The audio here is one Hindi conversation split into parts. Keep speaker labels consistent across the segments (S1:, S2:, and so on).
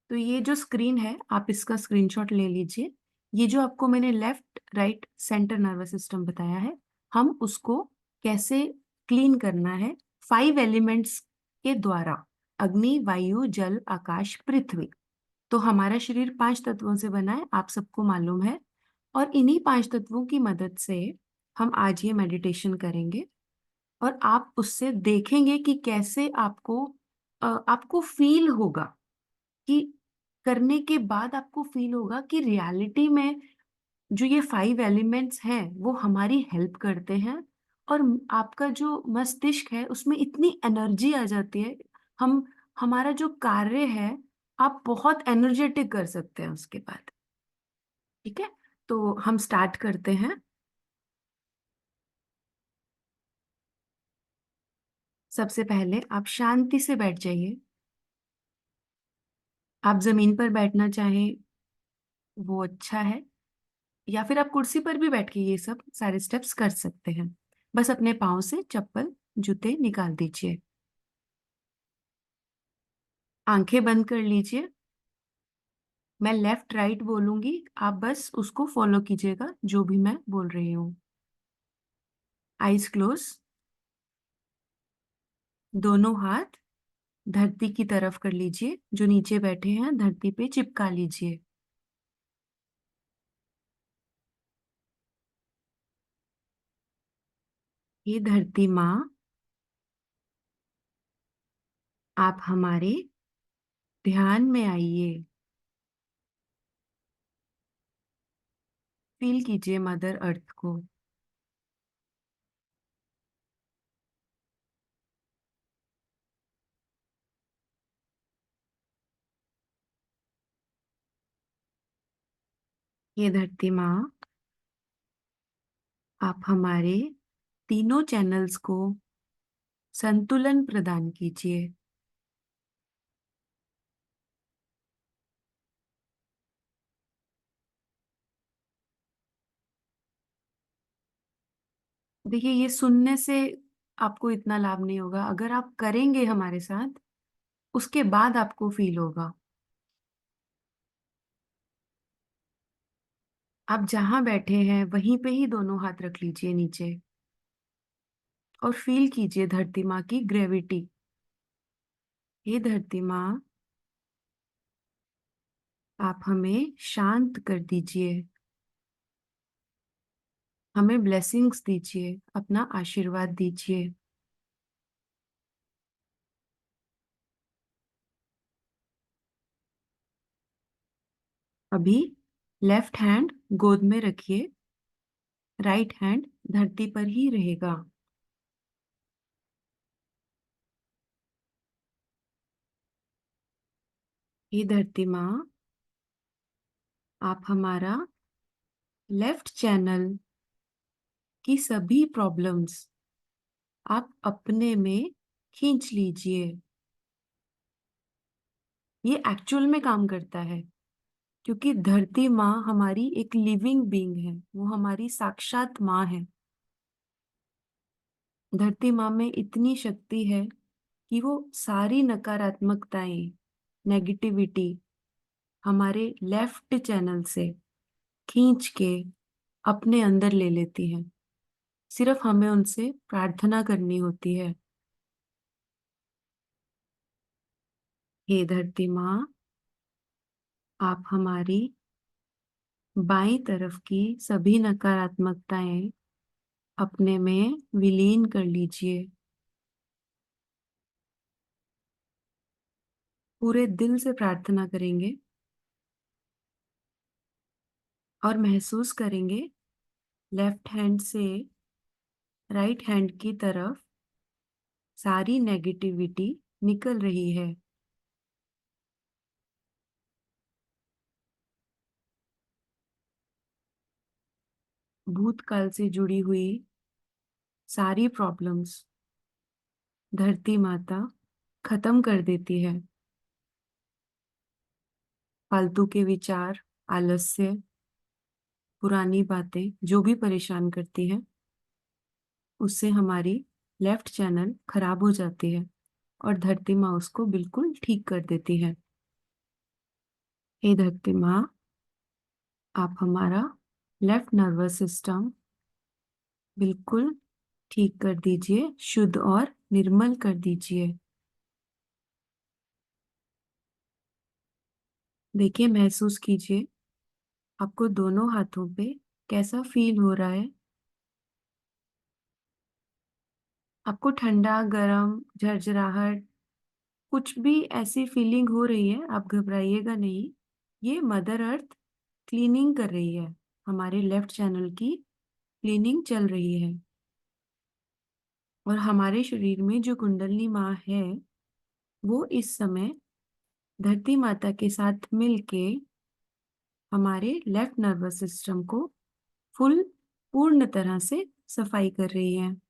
S1: तो ये जो स्क्रीन है आप इसका स्क्रीनशॉट ले लीजिए। ये जो आपको मैंने left right centre nervous system बताया है, हम उसको कैसे क्लीन करना है 5 एलिमेंट्स के द्वारा। अग्नि, वायु, जल, आकाश, पृथ्वी। तो हमारा शरीर 5 तत्वों से बना है, आप सबको मालूम है। और इन्हीं 5 तत्वों की मदद से हम आज ये मेडिटेशन करेंगे। और आप उससे देखेंगे कि कैसे आपको फील होगा कि करने के बाद आपको फील होगा कि रियलिटी में जो ये 5 एलिमेंट्स हैं वो हमारी हेल्प करते हैं। और आपका जो मस्तिष्क है उसमें इतनी एनर्जी आ जाती है, हम हमारा जो कार्य है आप बहुत एनर्जेटिक कर सकते हैं उसके बाद। ठीक है, तो हम स्टार्ट करते हैं। सबसे पहले आप शांति से बैठ जाइए। आप जमीन पर बैठना चाहें वो अच्छा है, या फिर आप कुर्सी पर भी बैठ के ये सब सारे स्टेप्स कर सकते हैं। बस अपने पाँव से चप्पल जूते निकाल दीजिए। आंखें बंद कर लीजिए। मैं लेफ्ट राइट बोलूंगी, आप बस उसको फॉलो कीजिएगा जो भी मैं बोल रही हूँ। Eyes close. दोनों हाथ धरती की तरफ कर लीजिए, जो नीचे बैठे हैं धरती पे चिपका लीजिए। ये धरती माँ, आप हमारे ध्यान में आइए। फील कीजिए मदर अर्थ को। ये धरती माँ, आप हमारे तीनों चैनल्स को संतुलन प्रदान कीजिए। देखिए, ये सुनने से आपको इतना लाभ नहीं होगा, अगर आप करेंगे हमारे साथ उसके बाद आपको फील होगा। आप जहां बैठे हैं वहीं पे ही दोनों हाथ रख लीजिए नीचे, और फील कीजिए धरती माँ की ग्रेविटी। ये धरती माँ, आप हमें शांत कर दीजिए। हमें ब्लेसिंग्स दीजिए, अपना आशीर्वाद दीजिए। अभी लेफ्ट हैंड गोद में रखिए, राइट हैंड धरती पर ही रहेगा। ये धरती माँ, आप हमारा लेफ्ट चैनल की सभी प्रॉब्लम्स आप अपने में खींच लीजिए। ये एक्चुअल में काम करता है, क्योंकि धरती माँ हमारी एक लिविंग बीइंग है, वो हमारी साक्षात माँ है। धरती माँ में इतनी शक्ति है कि वो सारी नकारात्मकताएं, नेगेटिविटी हमारे लेफ्ट चैनल से खींच के अपने अंदर ले लेती है। सिर्फ हमें उनसे प्रार्थना करनी होती है। हे धरती माँ, आप हमारी बाईं तरफ की सभी नकारात्मकताएं अपने में विलीन कर लीजिए। पूरे दिल से प्रार्थना करेंगे और महसूस करेंगे लेफ्ट हैंड से राइट हैंड की तरफ सारी नेगेटिविटी निकल रही है। भूतकाल से जुड़ी हुई सारी प्रॉब्लम्स धरती माता खत्म कर देती है। फालतू के विचार, आलस्य, पुरानी बातें जो भी परेशान करती हैं, उससे हमारी लेफ्ट चैनल खराब हो जाती है और धरती माँ उसको बिल्कुल ठीक कर देती है। हे धरती माँ, आप हमारा लेफ्ट नर्वस सिस्टम बिल्कुल ठीक कर दीजिए, शुद्ध और निर्मल कर दीजिए। देखिए, महसूस कीजिए आपको दोनों हाथों पे कैसा फील हो रहा है। आपको ठंडा, गरम, झरझराहट, कुछ भी ऐसी फीलिंग हो रही है, आप घबराइएगा नहीं। ये मदर अर्थ क्लीनिंग कर रही है, हमारे लेफ्ट चैनल की क्लीनिंग चल रही है। और हमारे शरीर में जो कुंडलिनी माँ है, वो इस समय धरती माता के साथ मिलके हमारे लेफ्ट नर्वस सिस्टम को फुल पूर्ण तरह से सफाई कर रही है।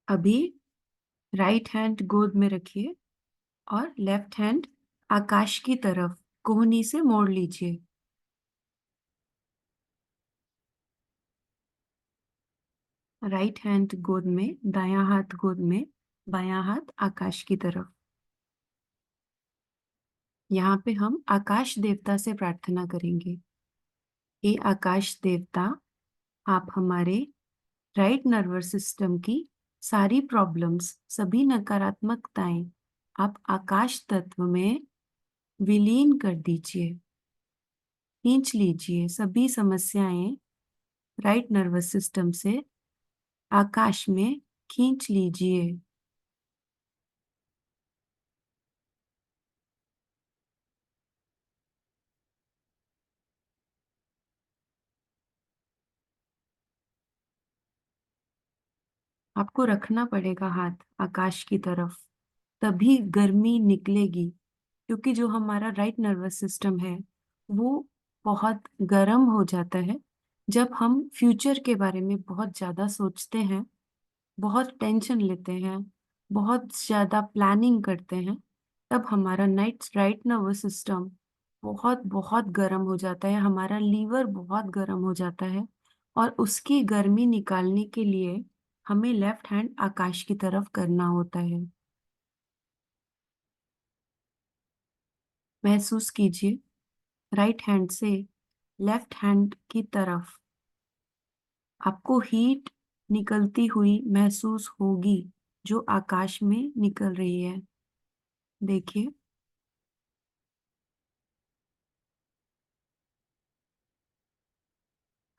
S1: अभी राइट हैंड गोद में रखिए और लेफ्ट हैंड आकाश की तरफ कोहनी से मोड़ लीजिए। राइट हैंड गोद में, दायां हाथ गोद में, बायां हाथ आकाश की तरफ। यहाँ पे हम आकाश देवता से प्रार्थना करेंगे। हे आकाश देवता, आप हमारे राइट नर्वस सिस्टम की सारी प्रॉब्लम्स, सभी नकारात्मकताएं आप आकाश तत्व में विलीन कर दीजिए। खींच लीजिए सभी समस्याएं राइट नर्वस सिस्टम से आकाश में खींच लीजिए। आपको रखना पड़ेगा हाथ आकाश की तरफ, तभी गर्मी निकलेगी। क्योंकि जो हमारा राइट नर्वस सिस्टम है, वो बहुत गर्म हो जाता है जब हम फ्यूचर के बारे में बहुत ज्यादा सोचते हैं, बहुत टेंशन लेते हैं, बहुत ज्यादा प्लानिंग करते हैं। तब हमारा राइट नर्वस सिस्टम बहुत बहुत गर्म हो जाता है, हमारा लीवर बहुत गर्म हो जाता है। और उसकी गर्मी निकालने के लिए हमें लेफ्ट हैंड आकाश की तरफ करना होता है। महसूस कीजिए राइट हैंड से लेफ्ट हैंड की तरफ आपको हीट निकलती हुई महसूस होगी, जो आकाश में निकल रही है। देखिए,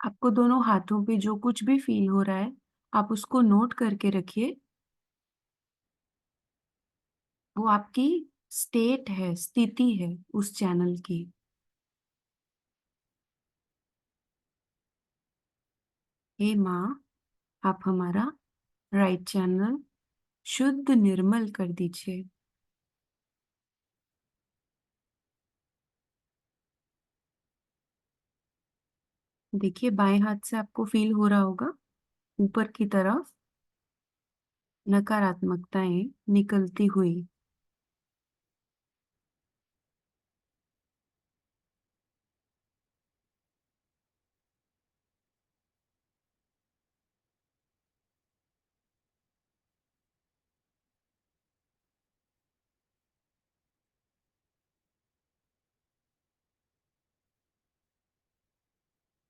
S1: आपको दोनों हाथों पे जो कुछ भी फील हो रहा है, आप उसको नोट करके रखिए। वो आपकी स्टेट है, स्थिति है उस चैनल की। हे माँ, आप हमारा राइट चैनल शुद्ध निर्मल कर दीजिए। देखिए, बाएं हाथ से आपको फील हो रहा होगा ऊपर की तरफ नकारात्मकताएं निकलती हुई।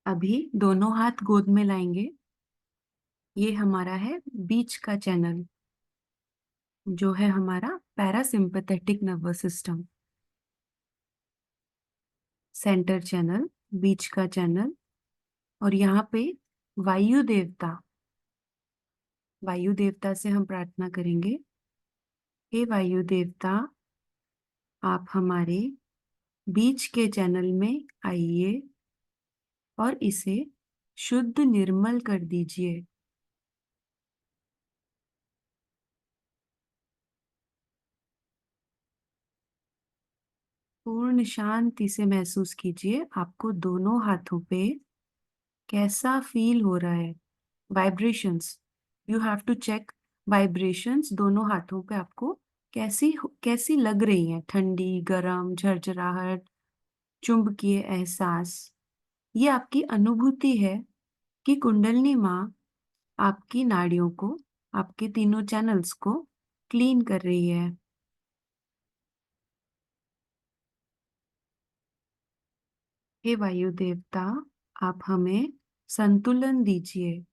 S1: अभी दोनों हाथ गोद में लाएंगे। ये हमारा है बीच का चैनल, जो है हमारा parasympathetic nervous system. Centre channel, बीच का चैनल। और यहाँ पे वायु देवता, वायु देवता से हम प्रार्थना करेंगे। हे वायु देवता, आप हमारे बीच के चैनल में आइए और इसे शुद्ध निर्मल कर दीजिए। पूर्ण शांति से महसूस कीजिए आपको दोनों हाथों पे कैसा फील हो रहा है। Vibrations, you have to check vibrations दोनों हाथों पे आपको कैसी लग रही है, ठंडी, गरम, झरझराहट, चुंबकीय एहसास। ये आपकी अनुभूति है कि कुंडलिनी माँ आपकी नाड़ियों को, आपके तीनों चैनल्स को क्लीन कर रही है। हे वायु देवता, आप हमें संतुलन दीजिए।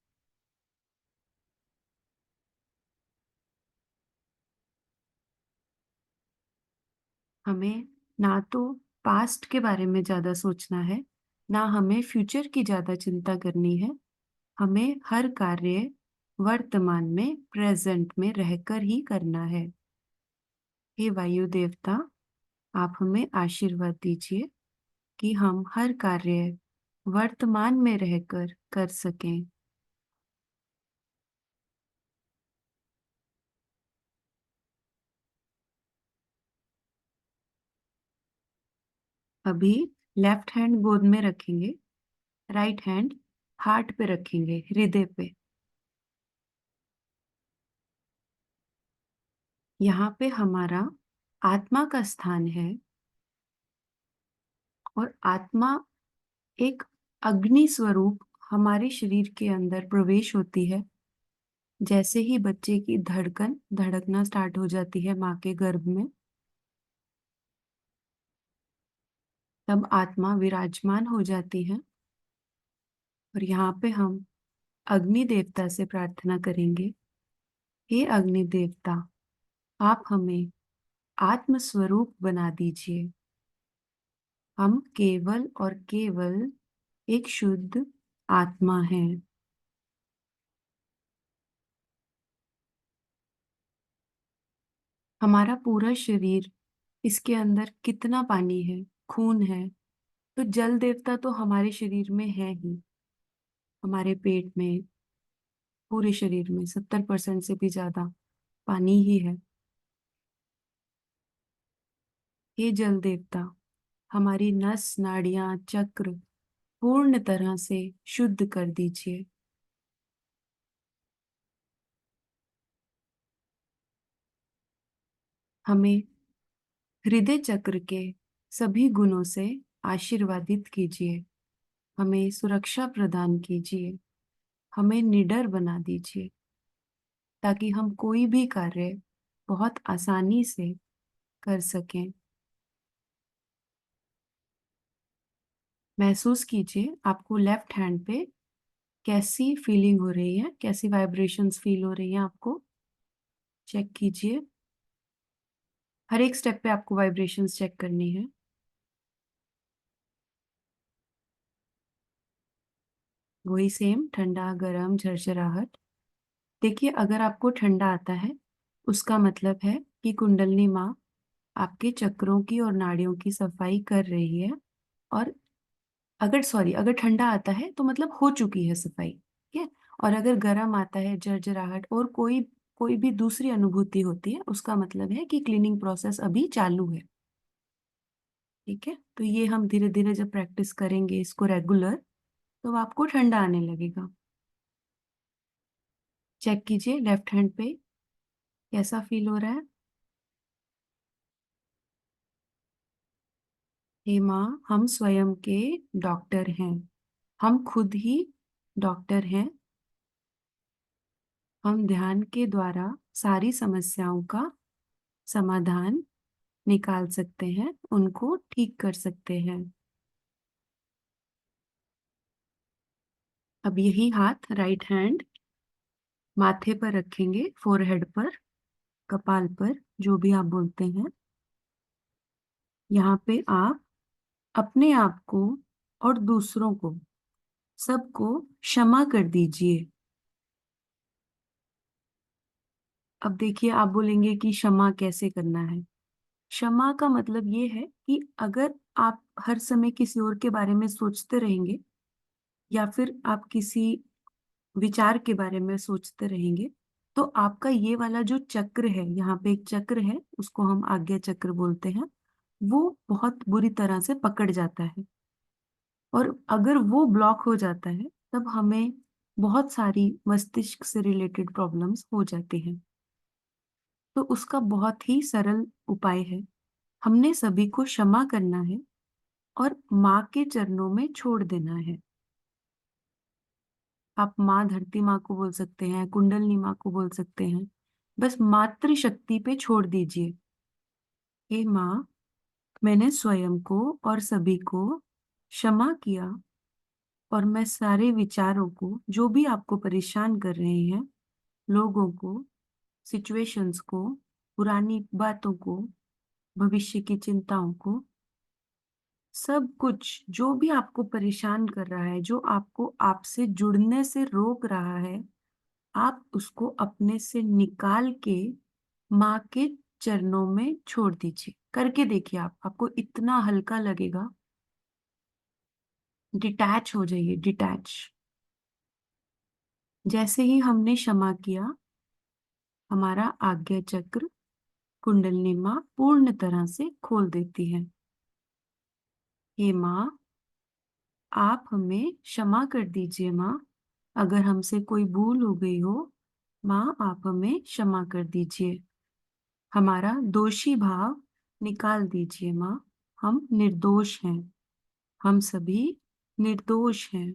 S1: हमें ना तो पास्ट के बारे में ज्यादा सोचना है, ना हमें फ्यूचर की ज्यादा चिंता करनी है। हमें हर कार्य वर्तमान में, प्रेजेंट में रहकर ही करना है। हे वायु देवता, आप हमें आशीर्वाद दीजिए कि हम हर कार्य वर्तमान में रहकर कर सकें। अभी लेफ्ट हैंड गोद में रखेंगे, राइट हैंड हार्ट पे रखेंगे, हृदय पे। यहाँ पे हमारा आत्मा का स्थान है, और आत्मा एक अग्नि स्वरूप हमारे शरीर के अंदर प्रवेश होती है। जैसे ही बच्चे की धड़कन धड़कना स्टार्ट हो जाती है माँ के गर्भ में, तब आत्मा विराजमान हो जाती है। और यहाँ पे हम अग्नि देवता से प्रार्थना करेंगे, हे अग्नि देवता, आप हमें आत्म स्वरूप बना दीजिए। हम केवल और केवल एक शुद्ध आत्मा हैं। हमारा पूरा शरीर, इसके अंदर कितना पानी है, खून है, तो जल देवता तो हमारे शरीर में है ही। हमारे पेट में, पूरे शरीर में 70% से भी ज्यादा पानी ही है। हे जल देवता, हमारी नस नाड़ियां चक्र पूर्ण तरह से शुद्ध कर दीजिए। हमें हृदय चक्र के सभी गुणों से आशीर्वादित कीजिए। हमें सुरक्षा प्रदान कीजिए। हमें निडर बना दीजिए, ताकि हम कोई भी कार्य बहुत आसानी से कर सकें। महसूस कीजिए आपको लेफ्ट हैंड पे कैसी फीलिंग हो रही है, कैसी वाइब्रेशंस फील हो रही हैं आपको। चेक कीजिए, हर एक स्टेप पे आपको वाइब्रेशंस चेक करनी है। वही सेम ठंडा, गरम, झरझराहट। देखिए, अगर आपको ठंडा आता है, उसका मतलब है कि कुंडलिनी माँ आपके चक्रों की और नाड़ियों की सफाई कर रही है। और अगर ठंडा आता है तो मतलब हो चुकी है सफाई, ठीक है। और अगर गर्म आता है, झरझराहट और कोई कोई भी दूसरी अनुभूति होती है, उसका मतलब है कि क्लीनिंग प्रोसेस अभी चालू है। ठीक है, तो ये हम धीरे धीरे जब प्रैक्टिस करेंगे इसको रेगुलर, तो आपको ठंडा आने लगेगा। चेक कीजिए लेफ्ट हैंड पे कैसा फील हो रहा है। हे माँ, हम स्वयं के डॉक्टर हैं। हम खुद ही डॉक्टर हैं। हम ध्यान के द्वारा सारी समस्याओं का समाधान निकाल सकते हैं, उनको ठीक कर सकते हैं। अब यही हाथ, राइट हैंड, माथे पर रखेंगे, फोरहेड पर, कपाल पर, जो भी आप बोलते हैं। यहाँ पे आप अपने आप को और दूसरों को, सबको क्षमा कर दीजिए। अब देखिए, आप बोलेंगे कि क्षमा कैसे करना है। क्षमा का मतलब ये है कि अगर आप हर समय किसी और के बारे में सोचते रहेंगे, या फिर आप किसी विचार के बारे में सोचते रहेंगे, तो आपका ये वाला जो चक्र है, यहाँ पे एक चक्र है, उसको हम आज्ञा चक्र बोलते हैं, वो बहुत बुरी तरह से पकड़ जाता है। और अगर वो ब्लॉक हो जाता है, तब हमें बहुत सारी मस्तिष्क से रिलेटेड प्रॉब्लम्स हो जाती हैं। तो उसका बहुत ही सरल उपाय है। हमने सभी को क्षमा करना है और माँ के चरणों में छोड़ देना है। आप माँ धरती माँ को बोल सकते हैं, कुंडलिनी माँ को बोल सकते हैं। बस मातृ शक्ति पे छोड़ दीजिए। हे माँ, मैंने स्वयं को और सभी को क्षमा किया और मैं सारे विचारों को, जो भी आपको परेशान कर रहे हैं, लोगों को, सिचुएशंस को, पुरानी बातों को, भविष्य की चिंताओं को, सब कुछ जो भी आपको परेशान कर रहा है, जो आपको आपसे जुड़ने से रोक रहा है, आप उसको अपने से निकाल के माँ के चरणों में छोड़ दीजिए। करके देखिए, आपको इतना हल्का लगेगा। डिटैच हो जाइए, डिटैच। जैसे ही हमने क्षमा किया, हमारा आज्ञा चक्र, कुंडलिनी माँ पूर्ण तरह से खोल देती है। हे माँ, आप हमें क्षमा कर दीजिए माँ। अगर हमसे कोई भूल हो गई हो, माँ आप हमें क्षमा कर दीजिए। हमारा दोषी भाव निकाल दीजिए माँ। हम निर्दोष हैं। हम सभी निर्दोष हैं।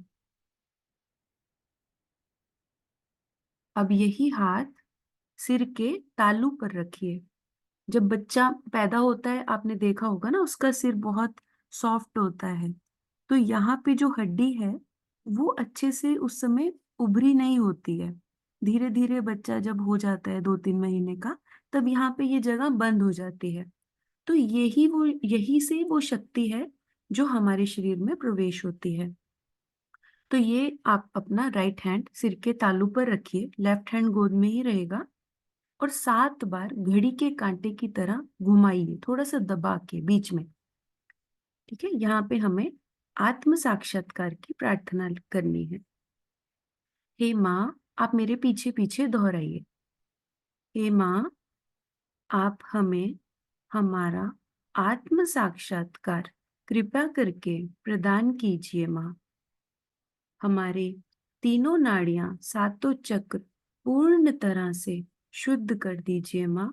S1: अब यही हाथ सिर के तालू पर रखिए। जब बच्चा पैदा होता है, आपने देखा होगा ना, उसका सिर बहुत सॉफ्ट होता है। तो यहाँ पे जो हड्डी है, वो अच्छे से उस समय उभरी नहीं होती है। धीरे धीरे बच्चा जब हो जाता है 2-3 महीने का, तब यहाँ पे ये जगह बंद हो जाती है। तो यही से वो शक्ति है जो हमारे शरीर में प्रवेश होती है। तो ये आप अपना राइट हैंड सिर के तालू पर रखिए, लेफ्ट हैंड गोद में ही रहेगा, और 7 बार घड़ी के कांटे की तरह घुमाइए, थोड़ा सा दबा के बीच में। ठीक है, यहाँ पे हमें आत्म साक्षात्कार की प्रार्थना करनी है। हे माँ, आप मेरे पीछे पीछे दोहराइए। हे माँ, आप हमें हमारा आत्म साक्षात्कार कृपया करके प्रदान कीजिए माँ। हमारे तीनों नाड़ियां, सातों चक्र पूर्ण तरह से शुद्ध कर दीजिए माँ।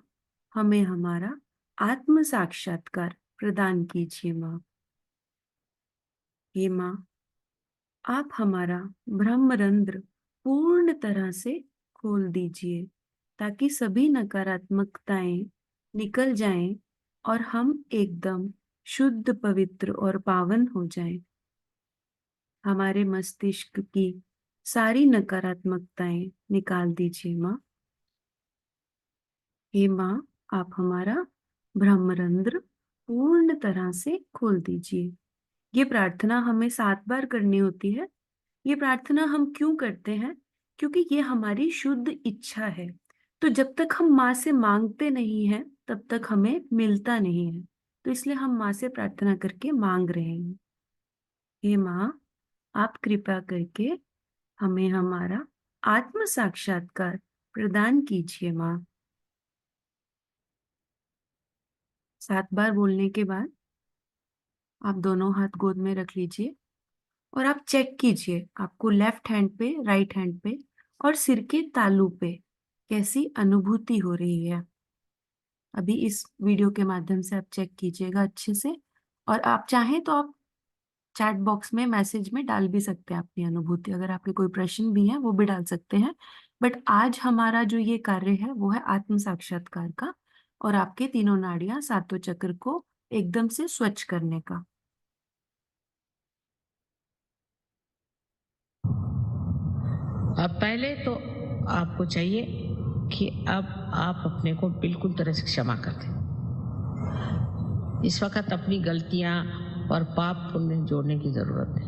S1: हमें हमारा आत्म साक्षात्कार प्रदान कीजिए माँ। हे माँ, आप हमारा ब्रह्मरंध्र पूर्ण तरह से खोल दीजिए, ताकि सभी नकारात्मकताएं निकल जाएं और हम एकदम शुद्ध, पवित्र और पावन हो जाएं। हमारे मस्तिष्क की सारी नकारात्मकताएं निकाल दीजिए माँ। हे माँ, आप हमारा ब्रह्मरंध्र पूर्ण तरह से खोल दीजिए। ये प्रार्थना हमें 7 बार करनी होती है। ये प्रार्थना हम क्यों करते हैं? क्योंकि ये हमारी शुद्ध इच्छा है। तो जब तक हम माँ से मांगते नहीं हैं, तब तक हमें मिलता नहीं है। तो इसलिए हम माँ से प्रार्थना करके मांग रहे हैं। हे माँ, आप कृपा करके हमें हमारा आत्म साक्षात्कार प्रदान कीजिए माँ। 7 बार बोलने के बाद आप दोनों हाथ गोद में रख लीजिए और आप चेक कीजिए आपको लेफ्ट हैंड पे, राइट हैंड पे और सिर के तालू पे कैसी अनुभूति हो रही है। अभी इस वीडियो के माध्यम से आप चेक कीजिएगा अच्छे से, और आप चाहें तो आप चैट बॉक्स में मैसेज में डाल भी सकते हैं अपनी अनुभूति। अगर आपके कोई प्रश्न भी है वो भी डाल सकते हैं। बट आज हमारा जो ये कार्य है वो है आत्म साक्षात्कार का, और आपके तीनों नाड़ियां, सातों चक्र को एकदम से स्वच्छ करने का।
S2: अब पहले तो आपको चाहिए कि अब आप अपने को बिल्कुल तरह से क्षमा कर दें। इस वक्त अपनी गलतियां और पाप पुण्य जोड़ने की जरूरत है।